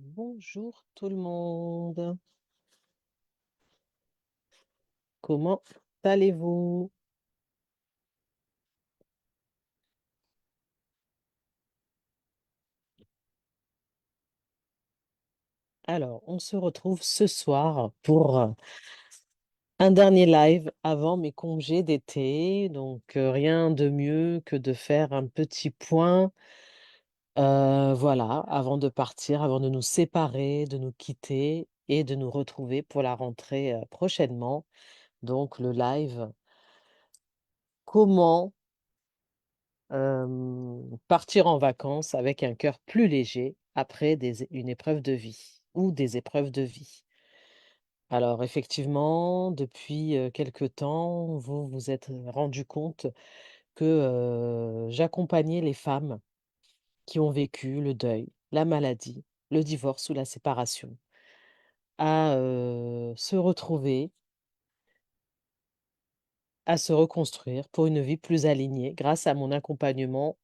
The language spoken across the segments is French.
Bonjour tout le monde. Comment allez-vous? Alors, on se retrouve ce soir pour un dernier live avant mes congés d'été. Donc, rien de mieux que de faire un petit point, voilà, avant de partir, avant de nous séparer, de nous quitter et de nous retrouver pour la rentrée prochainement. Donc, le live, comment partir en vacances avec un cœur plus léger après une épreuve de vie ou des épreuves de vie. Alors effectivement, depuis quelque temps, vous vous êtes rendu compte que j'accompagnais les femmes qui ont vécu le deuil, la maladie, le divorce ou la séparation à se retrouver, à se reconstruire pour une vie plus alignée grâce à mon accompagnement,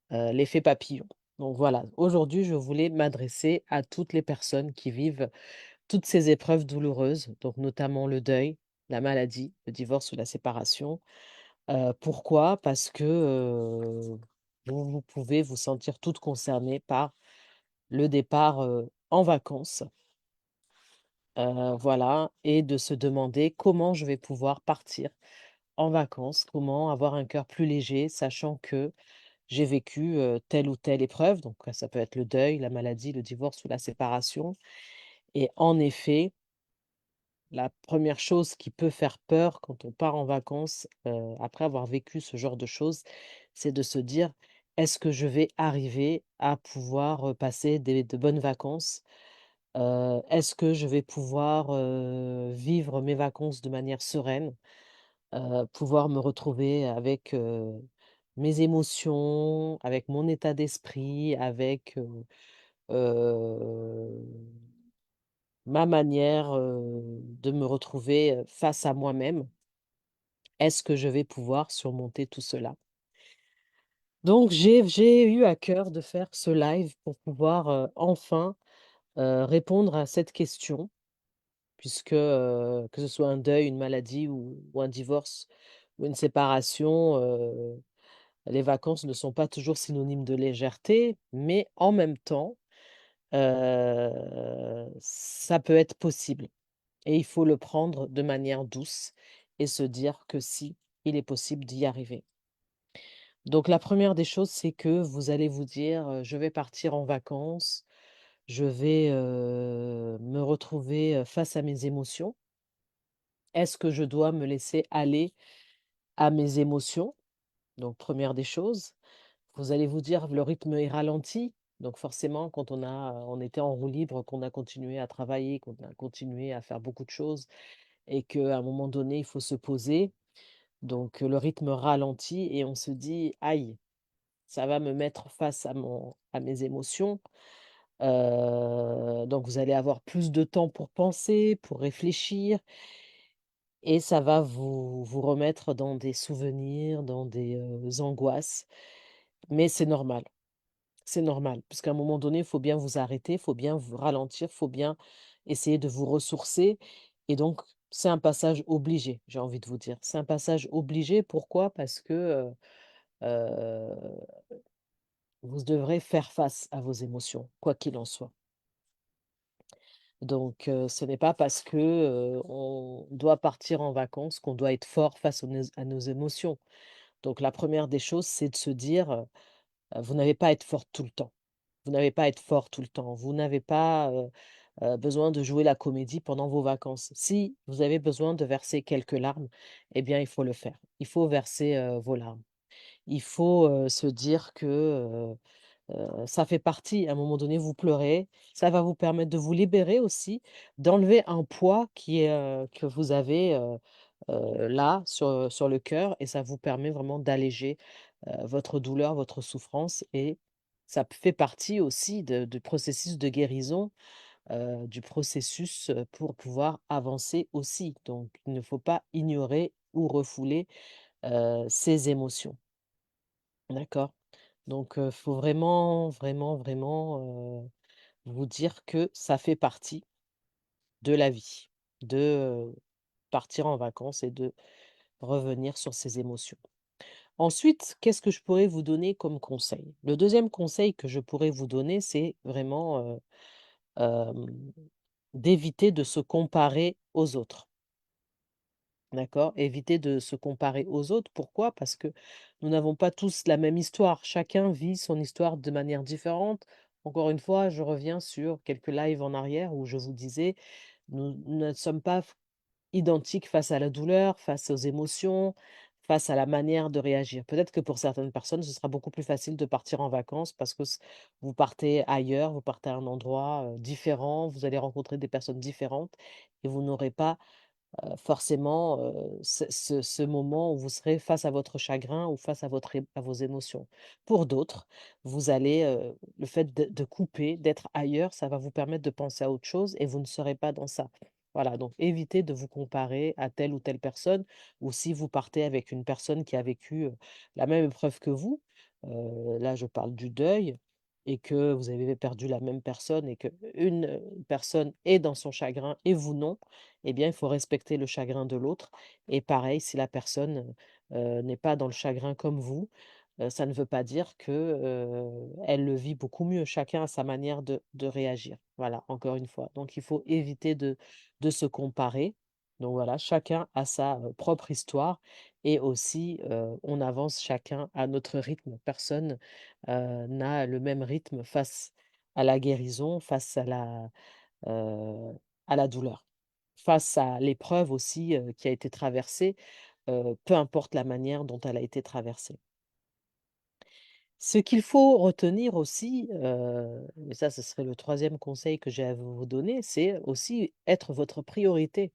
l'effet papillon. Donc voilà, aujourd'hui, je voulais m'adresser à toutes les personnes qui vivent toutes ces épreuves douloureuses, donc notamment le deuil, la maladie, le divorce ou la séparation. Pourquoi? Parce que, vous pouvez vous sentir toutes concernées par le départ, en vacances, voilà, et de se demander: «Comment je vais pouvoir partir en vacances? Comment avoir un cœur plus léger?» sachant que j'ai vécu, telle ou telle épreuve, donc ça peut être le deuil, la maladie, le divorce ou la séparation. Et en effet, la première chose qui peut faire peur quand on part en vacances, après avoir vécu ce genre de choses, c'est de se dire: «Est-ce que je vais arriver à pouvoir, passer des de bonnes vacances? Est-ce que je vais pouvoir, vivre mes vacances de manière sereine?» Pouvoir me retrouver avec, mes émotions, avec mon état d'esprit, avec, heu, ma manière, de me retrouver, face à moi-même. Est-ce que je vais pouvoir surmonter tout cela? Donc j'ai eu à cœur de faire ce live pour pouvoir, enfin, répondre à cette question puisque, que ce soit un deuil, une maladie ou un divorce ou une séparation, les vacances ne sont pas toujours synonymes de légèreté, mais en même temps, ça peut être possible et il faut le prendre de manière douce et se dire que si, il est possible d'y arriver. Donc la première des choses, c'est que vous allez vous dire, «Je vais partir en vacances, je vais, me retrouver, face à mes émotions. Est-ce que je dois me laisser aller à mes émotions?» Donc première des choses. Vous allez vous dire: «Le rythme est ralenti», donc forcément quand on était en roue libre, qu'on a continué à travailler, qu'on a continué à faire beaucoup de choses et qu'à un moment donné, il faut se poser, donc le rythme ralentit et on se dit: «Aïe, ça va me mettre face à mes émotions». Donc vous allez avoir plus de temps pour penser, pour réfléchir et ça va vous remettre dans des souvenirs, dans des, angoisses, mais c'est normal, parce qu'à un moment donné, il faut bien vous arrêter, il faut bien vous ralentir, il faut bien essayer de vous ressourcer et donc c'est un passage obligé, j'ai envie de vous dire. C'est un passage obligé, pourquoi? Parce que, vous devrez faire face à vos émotions, quoi qu'il en soit. Donc ce n'est pas parce que, on doit partir en vacances qu'on doit être fort face à nos émotions. Donc la première des choses, c'est de se dire, vous n'avez pas à être forte tout le temps. Vous n'avez pas à être fort tout le temps. Vous n'avez pas, besoin de jouer la comédie pendant vos vacances. Si vous avez besoin de verser quelques larmes, eh bien, il faut le faire. Il faut verser, vos larmes. Il faut, se dire que, ça fait partie à un moment donné, vous pleurez, ça va vous permettre de vous libérer aussi, d'enlever un poids qui est, que vous avez, là, sur le cœur et ça vous permet vraiment d'alléger, votre douleur, votre souffrance et ça fait partie aussi de du processus de guérison, du processus, pour pouvoir avancer aussi. Donc il ne faut pas ignorer ou refouler, ces émotions. D'accord? Donc faut vraiment, vraiment, vraiment, vous dire que ça fait partie de la vie, de, partir en vacances et de revenir sur ses émotions. Ensuite, qu'est-ce que je pourrais vous donner comme conseil? Le deuxième conseil que je pourrais vous donner, c'est vraiment, hem, d'éviter de se comparer aux autres. D'accord? Éviter de se comparer aux autres. Pourquoi? Parce que nous n'avons pas tous la même histoire. Chacun vit son histoire de manière différente. Encore une fois, je reviens sur quelques lives en arrière où je vous disais, nous ne sommes pas identiques face à la douleur, face aux émotions, face à la manière de réagir. Peut-être que pour certaines personnes, ce sera beaucoup plus facile de partir en vacances parce que vous partez ailleurs, vous partez à un endroit différent, vous allez rencontrer des personnes différentes et vous n'aurez pas forcément, ce moment où vous serez face à votre chagrin ou face à vos émotions. Pour d'autres, vous allez, le fait de couper, d'être ailleurs, ça va vous permettre de penser à autre chose et vous ne serez pas dans ça. Voilà, donc évitez de vous comparer à telle ou telle personne ou si vous partez avec une personne qui a vécu, la même épreuve que vous, là je parle du deuil et que vous avez perdu la même personne et qu'une, personne est dans son chagrin et vous non, eh bien, il faut respecter le chagrin de l'autre et pareil, si la personne, n'est pas dans le chagrin comme vous, ça ne veut pas dire que, elle le vit beaucoup mieux. Chacun a sa manière de réagir. Voilà, encore une fois. Donc il faut éviter de se comparer. Donc voilà, chacun a sa, propre histoire et aussi, on avance chacun à notre rythme. Personne, n'a le même rythme face à la guérison, face heu, à la douleur. Face à l'épreuve aussi, qui a été traversée, peu importe la manière dont elle a été traversée. Ce qu'il faut retenir aussi, et ça ce serait le troisième conseil que j'ai à vous donner, c'est aussi être votre priorité.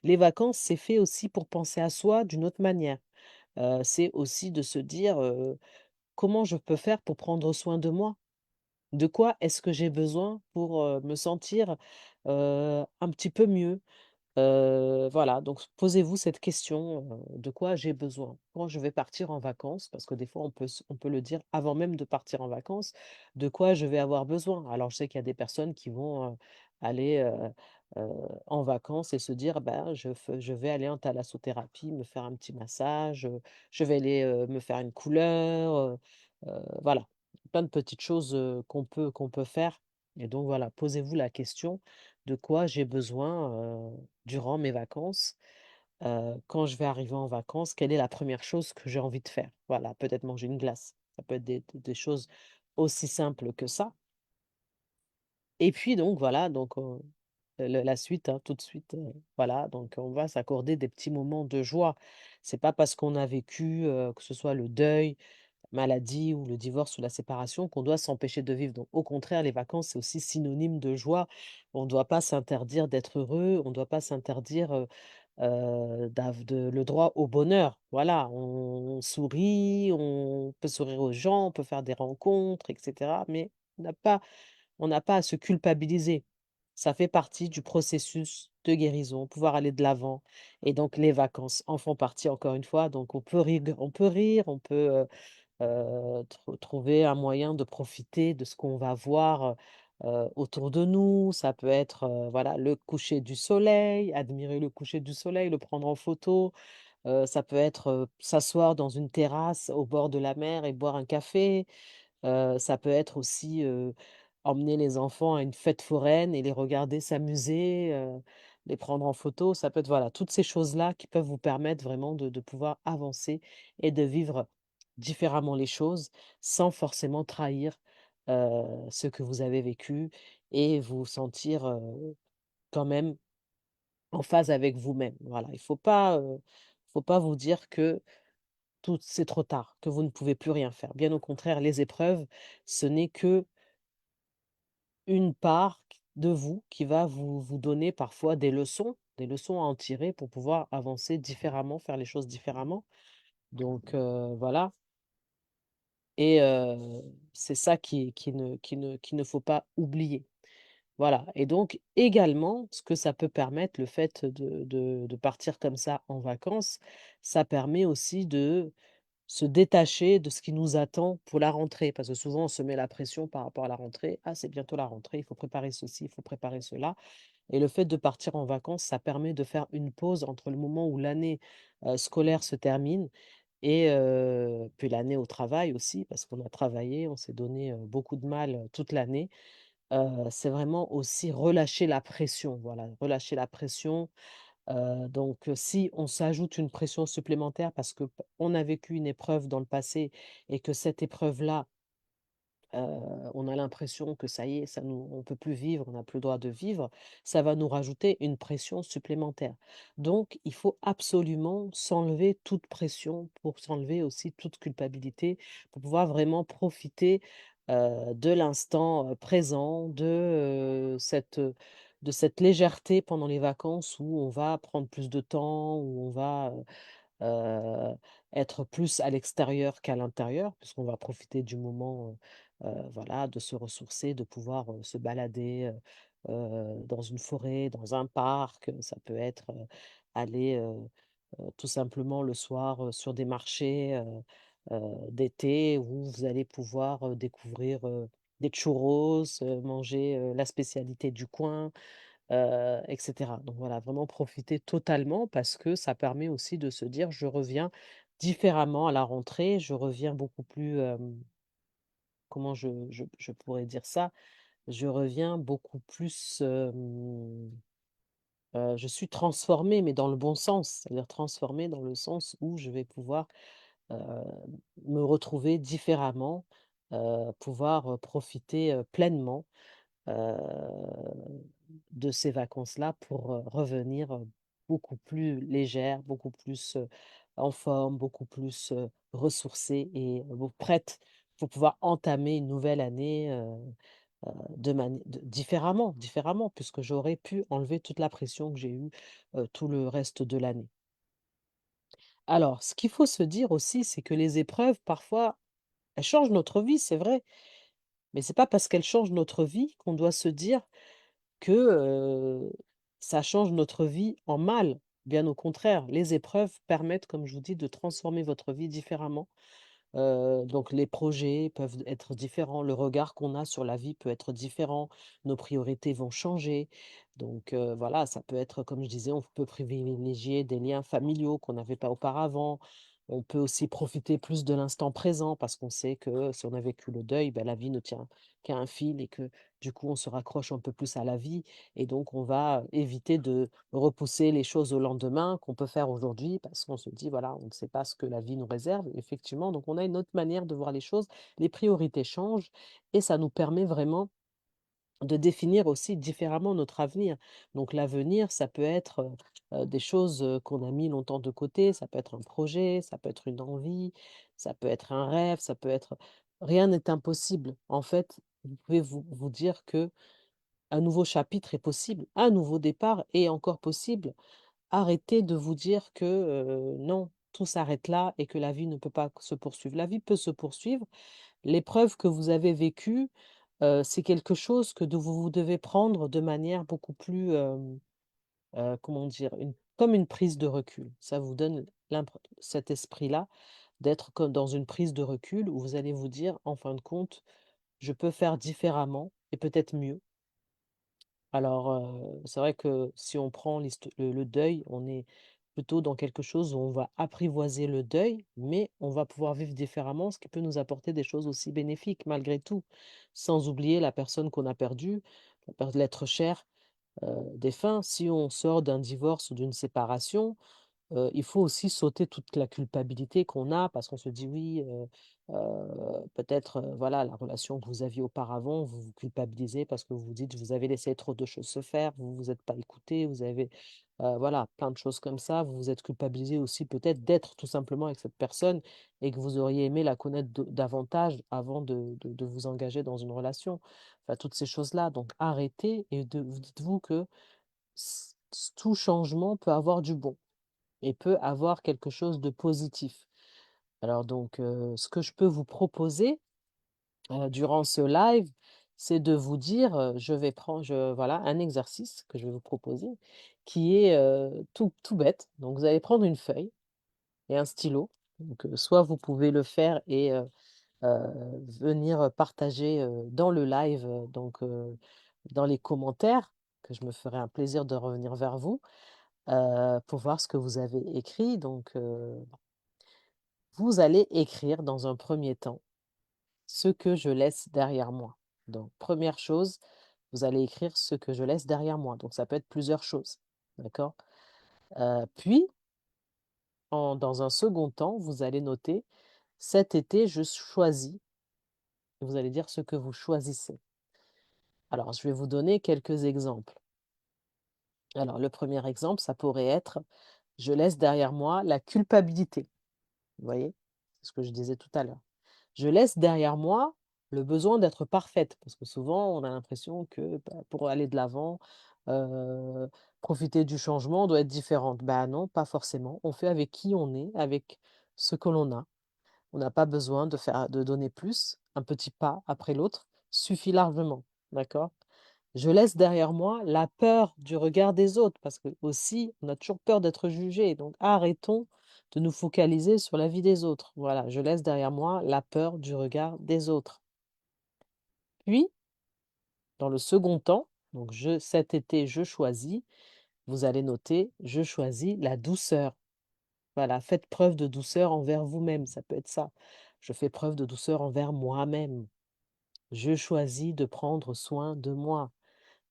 Les vacances, c'est fait aussi pour penser à soi d'une autre manière. C'est aussi de se dire, «Comment je peux faire pour prendre soin de moi?» De quoi est-ce que j'ai besoin pour, me sentir, un petit peu mieux? Voilà, donc posez-vous cette question, de quoi j'ai besoin? Quand je vais partir en vacances, parce que des fois on peut le dire avant même de partir en vacances, de quoi je vais avoir besoin? Alors je sais qu'il y a des personnes qui vont, aller, en vacances et se dire: «Ben, je vais aller en thalassothérapie, me faire un petit massage, je vais aller, me faire une couleur», voilà. Plein de petites choses, qu'on peut faire et donc voilà, posez-vous la question: «De quoi j'ai besoin, durant mes vacances?» Quand je vais arriver en vacances, quelle est la première chose que j'ai envie de faire? Voilà, peut-être manger une glace. Ça peut être des choses aussi simples que ça et puis donc voilà, donc le la suite, hein, tout de suite, voilà, donc on va s'accorder des petits moments de joie. C'est pas parce qu'on a vécu, que ce soit le deuil, maladie ou le divorce ou la séparation qu'on doit s'empêcher de vivre. Donc au contraire, les vacances, c'est aussi synonyme de joie. On ne doit pas s'interdire d'être heureux, on ne doit pas s'interdire, le droit au bonheur. Voilà, on sourit, on peut sourire aux gens, on peut faire des rencontres et cetera, mais on n'a pas à se culpabiliser. Ça fait partie du processus de guérison, pouvoir aller de l'avant et donc les vacances en font partie encore une fois, donc on peut, trouver un moyen de profiter de ce qu'on va voir, autour de nous. Ça peut être, voilà, le coucher du soleil, admirer le coucher du soleil, le prendre en photo. Ça peut être, s'asseoir dans une terrasse au bord de la mer et boire un café. Ça peut être aussi, emmener les enfants à une fête foraine et les regarder s'amuser, les prendre en photo. Ça peut être, voilà, toutes ces choses-là qui peuvent vous permettre vraiment de pouvoir avancer et de vivre différemment les choses, sans forcément trahir, ce que vous avez vécu et vous sentir, quand même en phase avec vous-même. Voilà, faut pas vous dire que tout c'est trop tard, que vous ne pouvez plus rien faire. Bien au contraire, les épreuves, ce n'est que une part de vous qui va vous donner parfois des leçons à en tirer pour pouvoir avancer différemment, faire les choses différemment. Donc voilà et c'est ça qui ne faut pas oublier. Voilà et donc également, ce que ça peut permettre, le fait de partir comme ça en vacances, ça permet aussi de se détacher de ce qui nous attend pour la rentrée. Parce que souvent, on se met la pression par rapport à la rentrée. «Ah, c'est bientôt la rentrée, il faut préparer ceci, il faut préparer cela». Et le fait de partir en vacances, ça permet de faire une pause entre le moment où l'année, scolaire se termine et puis l'année au travail aussi, parce qu'on a travaillé, on s'est donné, beaucoup de mal, toute l'année. C'est vraiment aussi relâcher la pression, voilà, relâcher la pression. Donc si on s'ajoute une pression supplémentaire parce que p on a vécu une épreuve dans le passé et que cette épreuve-là, on a l'impression que ça y est, ça nous on peut plus vivre, on n'a plus le droit de vivre, ça va nous rajouter une pression supplémentaire. Donc il faut absolument s'enlever toute pression pour s'enlever aussi toute culpabilité, pour pouvoir vraiment profiter, de l'instant, présent, de cette légèreté pendant les vacances où on va prendre plus de temps, où on va, heu, être plus à l'extérieur qu'à l'intérieur, puisqu'on va profiter du moment, voilà, de se ressourcer, de pouvoir, se balader, dans une forêt, dans un parc, ça peut être, aller, tout simplement le soir, sur des marchés, d'été où vous allez pouvoir, découvrir, des churros, manger, la spécialité du coin, et cetera. Donc voilà, vraiment profiter totalement parce que ça permet aussi de se dire: «Je reviens différemment à la rentrée, je reviens beaucoup plus», comment je pourrais dire ça? Je reviens beaucoup plus, je suis transformée, mais dans le bon sens. C'est-à-dire transformée dans le sens où je vais pouvoir, heu, me retrouver différemment, pouvoir, profiter, pleinement, heu, de ces vacances-là pour, revenir, beaucoup plus légère, beaucoup plus, en forme, beaucoup plus, ressourcée et prête pour pouvoir entamer une nouvelle année, différemment puisque j'aurais pu enlever toute la pression que j'ai eue, tout le reste de l'année. Alors, ce qu'il faut se dire aussi, c'est que les épreuves, parfois, elles changent notre vie, c'est vrai, mais c'est pas parce qu'elles changent notre vie qu'on doit se dire que, ça change notre vie en mal. Bien au contraire, les épreuves permettent, comme je vous dis, de transformer votre vie différemment. Donc les projets peuvent être différents, le regard qu'on a sur la vie peut être différent, nos priorités vont changer. Donc voilà, ça peut être, comme je disais, on peut privilégier des liens familiaux qu'on n'avait pas auparavant. On peut aussi profiter plus de l'instant présent parce qu'on sait que si on a vécu le deuil, ben, la vie ne tient qu'à un fil et que du coup on se raccroche un peu plus à la vie et donc on va éviter de repousser les choses au lendemain qu'on peut faire aujourd'hui parce qu'on se dit, voilà, on ne sait pas ce que la vie nous réserve, effectivement. Donc, on a une autre manière de voir les choses. Les priorités changent et ça nous permet vraiment de définir aussi différemment notre avenir. Donc, l'avenir, ça peut être des choses qu'on a mis longtemps de côté, ça peut être un projet, ça peut être une envie, ça peut être un rêve, ça peut être... Rien n'est impossible. En fait, vous pouvez vous dire que un nouveau chapitre est possible, un nouveau départ est encore possible. Arrêtez de vous dire que, non, tout s'arrête là et que la vie ne peut pas se poursuivre. La vie peut se poursuivre. L'épreuve que vous avez vécue, c'est quelque chose que vous devez prendre de manière beaucoup plus, comment dire? Comme une prise de recul. Ça vous donne cet esprit-là d'être comme dans une prise de recul où vous allez vous dire: «En fin de compte, je peux faire différemment et peut-être mieux». Alors, c'est vrai que si on prend le deuil, on est plutôt dans quelque chose où on va apprivoiser le deuil, mais on va pouvoir vivre différemment, ce qui peut nous apporter des choses aussi bénéfiques malgré tout. Sans oublier la personne qu'on a perdue, l'être cher, défunt. Si on sort d'un divorce ou d'une séparation, il faut aussi sauter toute la culpabilité qu'on a parce qu'on se dit: «Oui, peut-être, voilà, la relation que vous aviez auparavant, vous vous culpabilisez parce que vous vous dites: "Vous avez laissé trop de choses se faire, vous vous êtes pas écouté, vous avez" voilà, plein de choses comme ça. Vous vous êtes culpabilisé aussi peut-être d'être tout simplement avec cette personne et que vous auriez aimé la connaître davantage avant de vous engager dans une relation. Enfin, toutes ces choses-là, donc arrêtez et dites-vous que tout changement peut avoir du bon et peut avoir quelque chose de positif. Alors donc, ce que je peux vous proposer, durant ce live, c'est de vous dire, voilà, un exercice que je vais vous proposer qui est, tout bête. Donc vous allez prendre une feuille et un stylo Donc, soit vous pouvez le faire et venir partager, dans le live, donc dans les commentaires, que je me ferai un plaisir de revenir vers vous, pour voir ce que vous avez écrit. Donc, vous allez écrire dans un premier temps ce que je laisse derrière moi. Donc, première chose, vous allez écrire ce que je laisse derrière moi. Donc, ça peut être plusieurs choses, d'accord? Puis, dans un second temps, vous allez noter: «Cet été, je choisis», et vous allez dire ce que vous choisissez. Alors, je vais vous donner quelques exemples. Alors, le premier exemple, ça pourrait être: «Je laisse derrière moi la culpabilité». Vous voyez? C'est ce que je disais tout à l'heure. Je laisse derrière moi le besoin d'être parfaite, parce que souvent, on a l'impression que, bah, pour aller de l'avant, heu, profiter du changement, on doit être différente. Bah, non, pas forcément. On fait avec qui on est, avec ce que l'on a. On n'a pas besoin de donner plus. Un petit pas après l'autre suffit largement, d'accord? Je laisse derrière moi la peur du regard des autres, parce que aussi, on a toujours peur d'être jugé. Donc arrêtons de nous focaliser sur la vie des autres. Voilà, je laisse derrière moi la peur du regard des autres. Puis, dans le second temps, donc cet été, je choisis, vous allez noter: «Je choisis la douceur». Voilà, faites preuve de douceur envers vous-même, ça peut être ça. Je fais preuve de douceur envers moi-même. Je choisis de prendre soin de moi.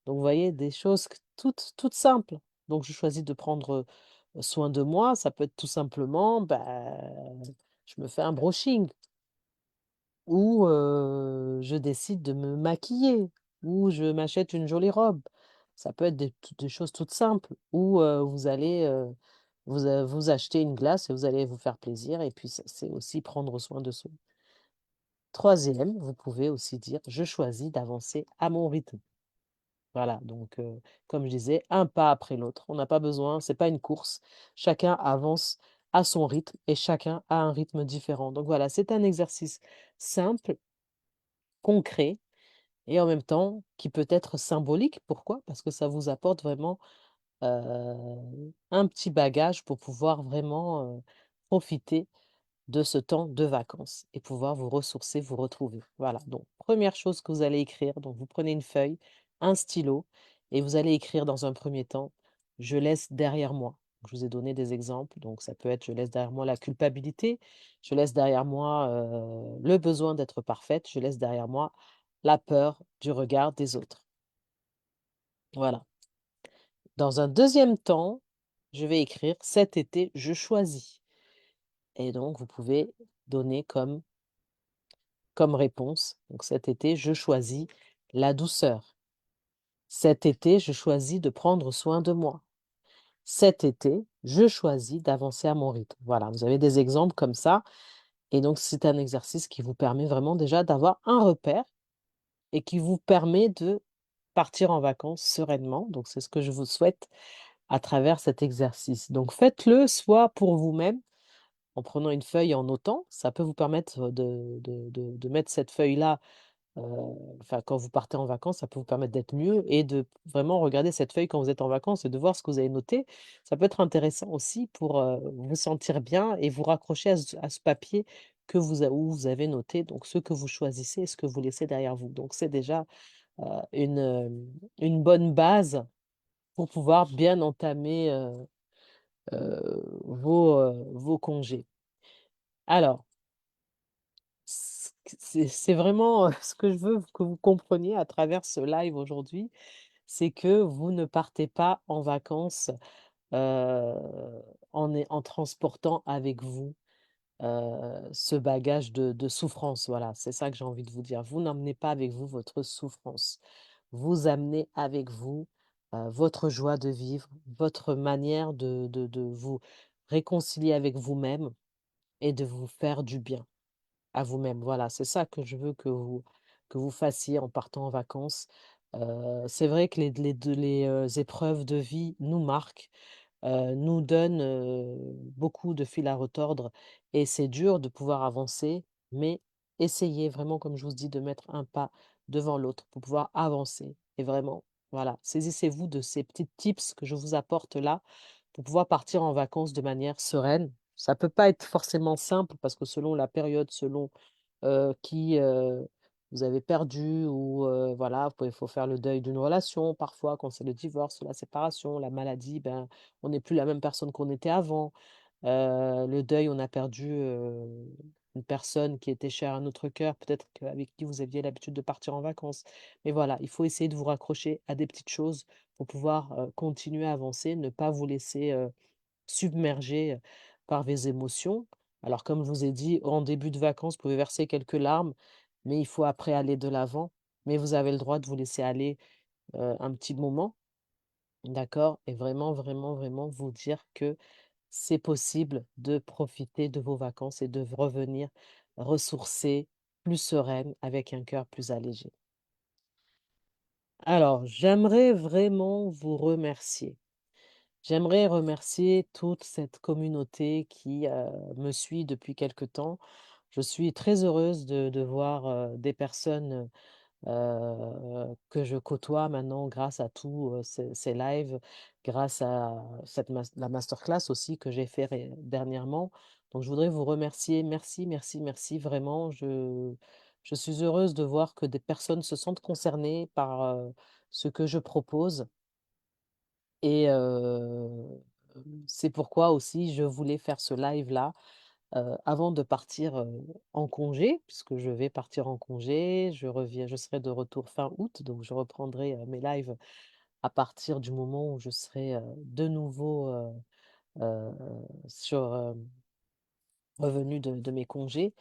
Donc vous voyez, des choses toutes simples. Donc je choisis de prendre, soin de moi, ça peut être tout simplement, bah, je me fais un brushing, ou je décide de me maquiller, ou je m'achète une jolie robe. Ça peut être des choses toutes simples, ou vous allez, vous acheter une glace et vous allez vous faire plaisir, et puis c'est aussi prendre soin de soi. Troisième, vous pouvez aussi dire: «Je choisis d'avancer à mon rythme». Voilà, donc comme je disais, un pas après l'autre. On n'a pas besoin, c'est pas une course. Chacun avance à son rythme et chacun a un rythme différent. Donc voilà, c'est un exercice simple, concret, et en même temps qui peut être symbolique. Pourquoi? Parce que ça vous apporte vraiment, un petit bagage pour pouvoir vraiment, profiter de ce temps de vacances et pouvoir vous ressourcer, vous retrouver. Voilà, donc première chose que vous allez écrire, donc vous prenez une feuille, un stylo, et vous allez écrire dans un premier temps: «Je laisse derrière moi». Je vous ai donné des exemples, donc ça peut être: «Je laisse derrière moi la culpabilité, je laisse derrière moi, le besoin d'être parfaite, je laisse derrière moi la peur du regard des autres». Voilà. Dans un deuxième temps, je vais écrire: «Cet été, je choisis», et donc vous pouvez donner comme réponse. Donc cet été, je choisis la douceur. Cet été, je choisis de prendre soin de moi. Cet été, je choisis d'avancer à mon rythme. Voilà, vous avez des exemples comme ça. Et donc, c'est un exercice qui vous permet vraiment déjà d'avoir un repère et qui vous permet de partir en vacances sereinement. Donc, c'est ce que je vous souhaite à travers cet exercice. Donc, faites-le soit pour vous-même, en prenant une feuille et en notant. Ça peut vous permettre de mettre cette feuille-là. Heu, enfin, quand vous partez en vacances, ça peut vous permettre d'être mieux et de vraiment regarder cette feuille quand vous êtes en vacances et de voir ce que vous avez noté. Ça peut être intéressant aussi pour, vous sentir bien et vous raccrocher à ce papier que où vous avez noté donc ce que vous choisissez et ce que vous laissez derrière vous. Donc c'est déjà, heu, une bonne base pour pouvoir bien entamer, vos congés. Alors, c'est vraiment, ce que je veux que vous compreniez à travers ce live aujourd'hui. C'est que vous ne partez pas en vacances, heu, en transportant avec vous, ce bagage de souffrance. Voilà, c'est ça que j'ai envie de vous dire. Vous n'emmenez pas avec vous votre souffrance. Vous amenez avec vous, votre joie de vivre, votre manière de vous réconcilier avec vous-même et de vous faire du bien à vous-même. Voilà, c'est ça que je veux que vous fassiez en partant en vacances. C'est vrai que les épreuves de vie nous marquent, nous donnent, beaucoup de fil à retordre, et c'est dur de pouvoir avancer, mais essayez vraiment, comme je vous dis, de mettre un pas devant l'autre pour pouvoir avancer, et vraiment, voilà, saisissez-vous de ces petits tips que je vous apporte là, pour pouvoir partir en vacances de manière sereine. Ça peut pas être forcément simple parce que selon la période, selon, qui, vous avez perdu ou, voilà, il faut faire le deuil d'une relation parfois quand c'est le divorce, la séparation, la maladie, ben, on n'est plus la même personne qu'on était avant. Le deuil, on a perdu, une personne qui était chère à notre cœur, peut-être qu'avec qui vous aviez l'habitude de partir en vacances. Mais voilà, il faut essayer de vous raccrocher à des petites choses pour pouvoir, continuer à avancer, ne pas vous laisser, submerger, par vos émotions. Alors comme je vous ai dit, en début de vacances, vous pouvez verser quelques larmes, mais il faut après aller de l'avant. Mais vous avez le droit de vous laisser aller, un petit moment, d'accord? Et vraiment, vraiment, vraiment vous dire que c'est possible de profiter de vos vacances et de revenir ressourcée, plus sereine, avec un cœur plus allégé. Alors, j'aimerais vraiment vous remercier. J'aimerais remercier toute cette communauté qui, me suit depuis quelque temps. Je suis très heureuse de voir, des personnes, que je côtoie maintenant grâce à tous, ces lives, grâce à la masterclass aussi que j'ai fait dernièrement. Donc je voudrais vous remercier. Merci, merci, merci. Vraiment, je suis heureuse de voir que des personnes se sentent concernées par, ce que je propose et c'est pourquoi aussi je voulais faire ce live-là, avant de partir, en congé, puisque je vais partir en congé. Je serai de retour fin août, donc je reprendrai, mes lives à partir du moment où je serai, de nouveau, heu, sur, revenue de mes congés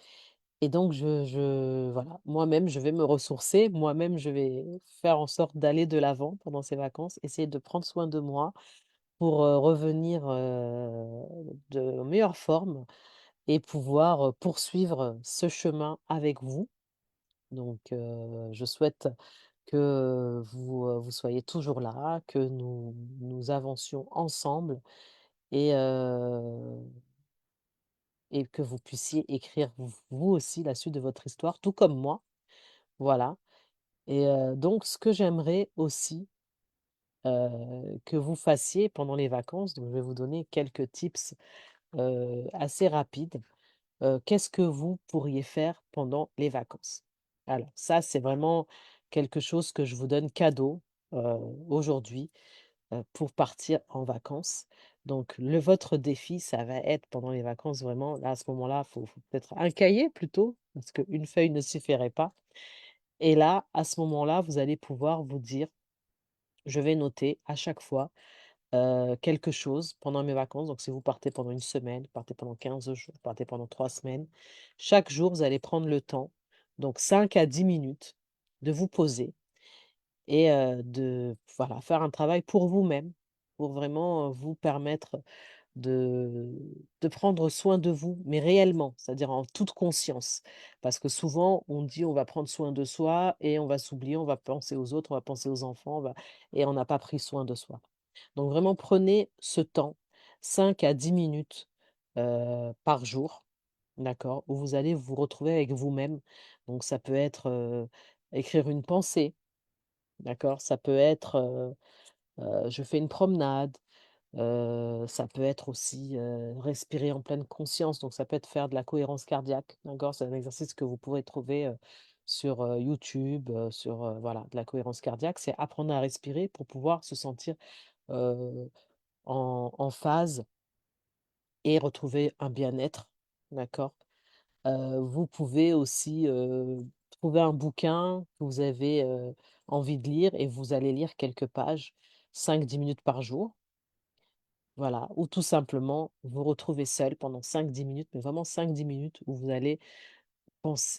et donc voilà, moi-même, je vais me ressourcer, moi-même, je vais faire en sorte d'aller de l'avant pendant ces vacances, essayer de prendre soin de moi pour, revenir, de meilleure forme et pouvoir, poursuivre ce chemin avec vous. Donc, je souhaite que vous soyez toujours là, que nous avancions ensemble et que vous puissiez écrire vous aussi la suite de votre histoire, tout comme moi. Voilà et donc ce que j'aimerais aussi, que vous fassiez pendant les vacances, donc je vais vous donner quelques tips, assez rapides. Qu'est-ce que vous pourriez faire pendant les vacances? Alors ça, c'est vraiment quelque chose que je vous donne cadeau, aujourd'hui, pour partir en vacances. Donc votre défi, ça va être pendant les vacances vraiment, là, à ce moment-là, faut peut-être un cahier plutôt, parce qu'une feuille ne suffirait pas et là, à ce moment-là, vous allez pouvoir vous dire: «Je vais noter à chaque fois quelque chose pendant mes vacances». Donc si vous partez pendant une semaine, partez pendant 15 jours, partez pendant 3 semaines. Chaque jour, vous allez prendre le temps, donc 5 à 10 minutes, de vous poser et de voilà, faire un travail pour vous-même, pour vraiment, vous permettre de prendre soin de vous, mais réellement, c'est-à-dire en toute conscience. Parce que souvent, on dit: «On va prendre soin de soi» et on va s'oublier, on va penser aux autres, on va penser aux enfants, et on n'a pas pris soin de soi. Donc vraiment prenez ce temps, 5 à 10 minutes, par jour, d'accord? Où vous allez vous retrouver avec vous-même. Donc ça peut être, écrire une pensée, d'accord? Ça peut être, je fais une promenade, ça peut être aussi, respirer en pleine conscience, donc ça peut être faire de la cohérence cardiaque, d'accord? C'est un exercice que vous pourrez trouver, sur, YouTube, sur, voilà, de la cohérence cardiaque. C'est apprendre à respirer pour pouvoir se sentir, heu en phase et retrouver un bien-être, d'accord? Vous pouvez aussi, trouver un bouquin que vous avez, envie de lire et vous allez lire quelques pages, 5 10 minutes par jour, voilà. Ou tout simplement vous retrouver seul pendant 5 10 minutes, mais vraiment 5 10 minutes où vous allez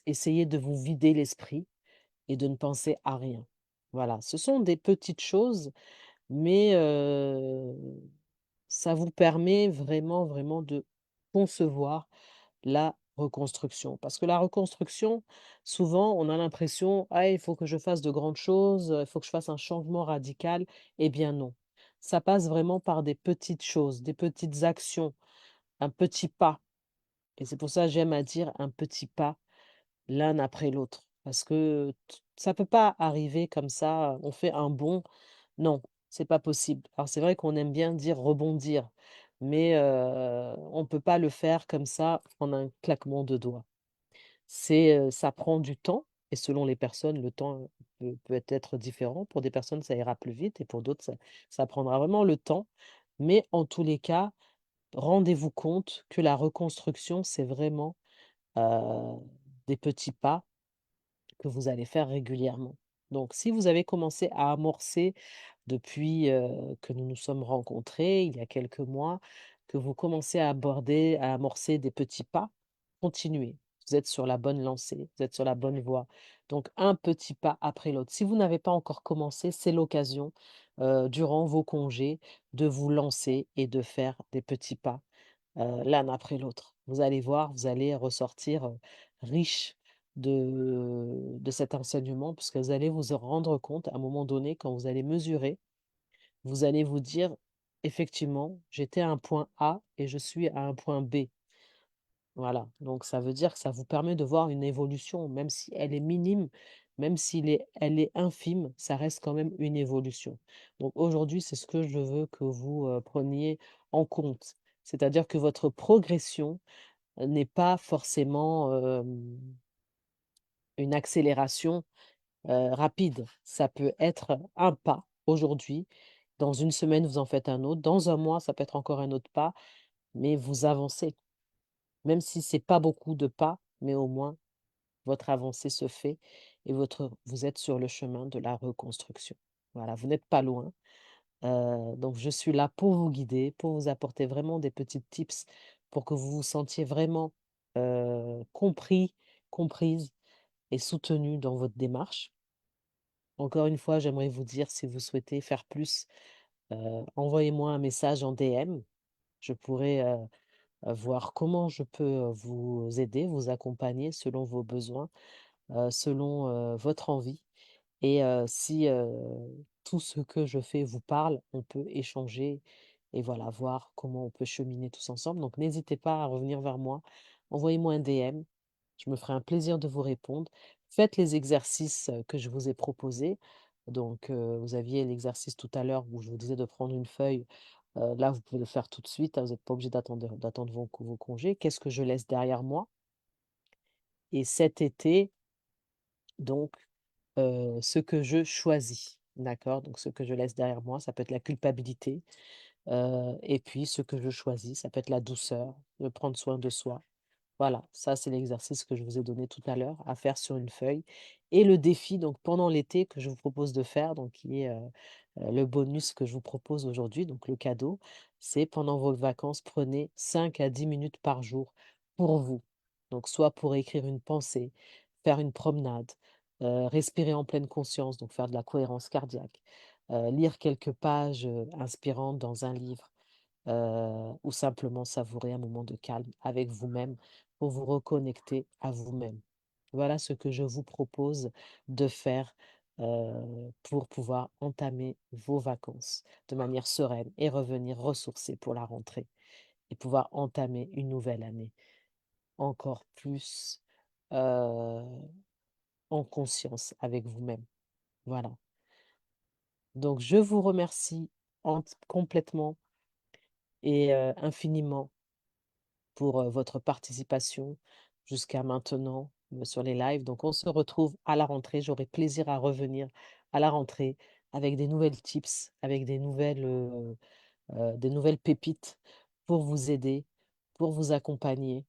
essayer de vous vider l'esprit et de ne penser à rien. Voilà, ce sont des petites choses, mais ça vous permet vraiment, vraiment de concevoir la reconstruction. Parce que la reconstruction, souvent, on a l'impression: «Ah, il faut que je fasse de grandes choses, il faut que je fasse un changement radical». Eh bien non. Ça passe vraiment par des petites choses, des petites actions, un petit pas et c'est pour ça que j'aime à dire un petit pas l'un après l'autre. Parce que ça peut pas arriver comme ça, on fait un bond, non, c'est pas possible. Alors c'est vrai qu'on aime bien dire rebondir, mais on peut pas le faire comme ça en un claquement de doigts. Ça prend du temps et selon les personnes, le temps peut être différent. Pour des personnes, ça ira plus vite et pour d'autres, ça prendra vraiment le temps. Mais en tous les cas, rendez-vous compte que la reconstruction, c'est vraiment, des petits pas que vous allez faire régulièrement. Donc si vous avez commencé à amorcer depuis, que nous nous sommes rencontrés, il y a quelques mois, que vous commencez à amorcer des petits pas, continuez. Vous êtes sur la bonne lancée, vous êtes sur la bonne voie. Donc un petit pas après l'autre. Si vous n'avez pas encore commencé, c'est l'occasion, durant vos congés, de vous lancer et de faire des petits pas, l'un après l'autre. Vous allez voir, vous allez ressortir, riche de cet enseignement puisque vous allez vous en rendre compte à un moment donné quand vous allez mesurer, vous allez vous dire: «Effectivement, j'étais à un point A et je suis à un point B». Voilà, donc ça veut dire que ça vous permet de voir une évolution, même si elle est minime, même elle est infime, ça reste quand même une évolution. Donc aujourd'hui, c'est ce que je veux que vous, preniez en compte. C'est-à-dire que votre progression, n'est pas forcément, une accélération, rapide. Ça peut être un pas aujourd'hui, dans une semaine, vous en faites un autre, dans un mois, ça peut être encore un autre pas, mais vous avancez. Même si c'est pas beaucoup de pas, mais au moins votre avancée se fait et vous êtes sur le chemin de la reconstruction. Voilà, vous n'êtes pas loin. Donc je suis là pour vous guider, pour vous apporter vraiment des petits tips pour que vous vous sentiez vraiment, compris, comprise et soutenu dans votre démarche. Encore une fois, j'aimerais vous dire, si vous souhaitez faire plus, envoyez-moi un message en DM. Je pourrai, voir comment je peux, vous aider, vous accompagner selon vos besoins, selon, votre envie et si, tout ce que je fais vous parle, on peut échanger et voilà, voir comment on peut cheminer tous ensemble. Donc n'hésitez pas à revenir vers moi, envoyez-moi un DM, je me ferai un plaisir de vous répondre. Faites les exercices, que je vous ai proposés. Donc vous aviez l'exercice tout à l'heure où je vous disais de prendre une feuille. Là, vous pouvez le faire tout de suite, hein, vous n'êtes pas obligé d'attendre vos congés. Qu'est-ce que je laisse derrière moi? Et cet été, donc, ce que je choisis, d'accord? Donc ce que je laisse derrière moi, ça peut être la culpabilité, et puis ce que je choisis, ça peut être la douceur, de prendre soin de soi. Voilà, ça c'est l'exercice que je vous ai donné tout à l'heure à faire sur une feuille et le défi donc pendant l'été que je vous propose de faire, donc qui est, le bonus que je vous propose aujourd'hui, donc le cadeau, c'est pendant vos vacances, prenez 5 à 10 minutes par jour pour vous. Donc soit pour écrire une pensée, faire une promenade, respirer en pleine conscience, donc faire de la cohérence cardiaque, lire quelques pages, inspirantes dans un livre, ou simplement savourer un moment de calme avec vous-même pour vous reconnecter à vous-même. Voilà ce que je vous propose de faire, pour pouvoir entamer vos vacances de manière sereine et revenir ressourcé pour la rentrée et pouvoir entamer une nouvelle année encore plus, heu, en conscience avec vous-même. Voilà. Donc je vous remercie complètement et infiniment pour, votre participation jusqu'à maintenant, sur les lives. Donc on se retrouve à la rentrée. J'aurai plaisir à revenir à la rentrée avec des nouvelles tips, avec des nouvelles pépites pour vous aider, pour vous accompagner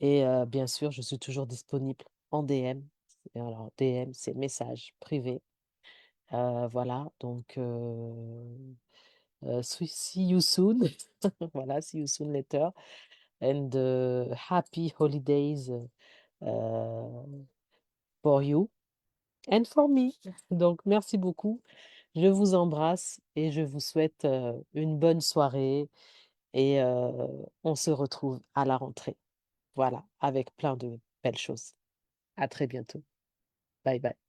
et bien sûr, je suis toujours disponible en DM. Et alors DM, c'est message privé, voilà donc see you soon. Voilà, see you soon later and happy holidays for you and for me. Donc, merci beaucoup. Je vous embrasse et je vous souhaite une bonne soirée et on se retrouve à la rentrée. Voilà, avec plein de belles choses. À très bientôt. Bye bye.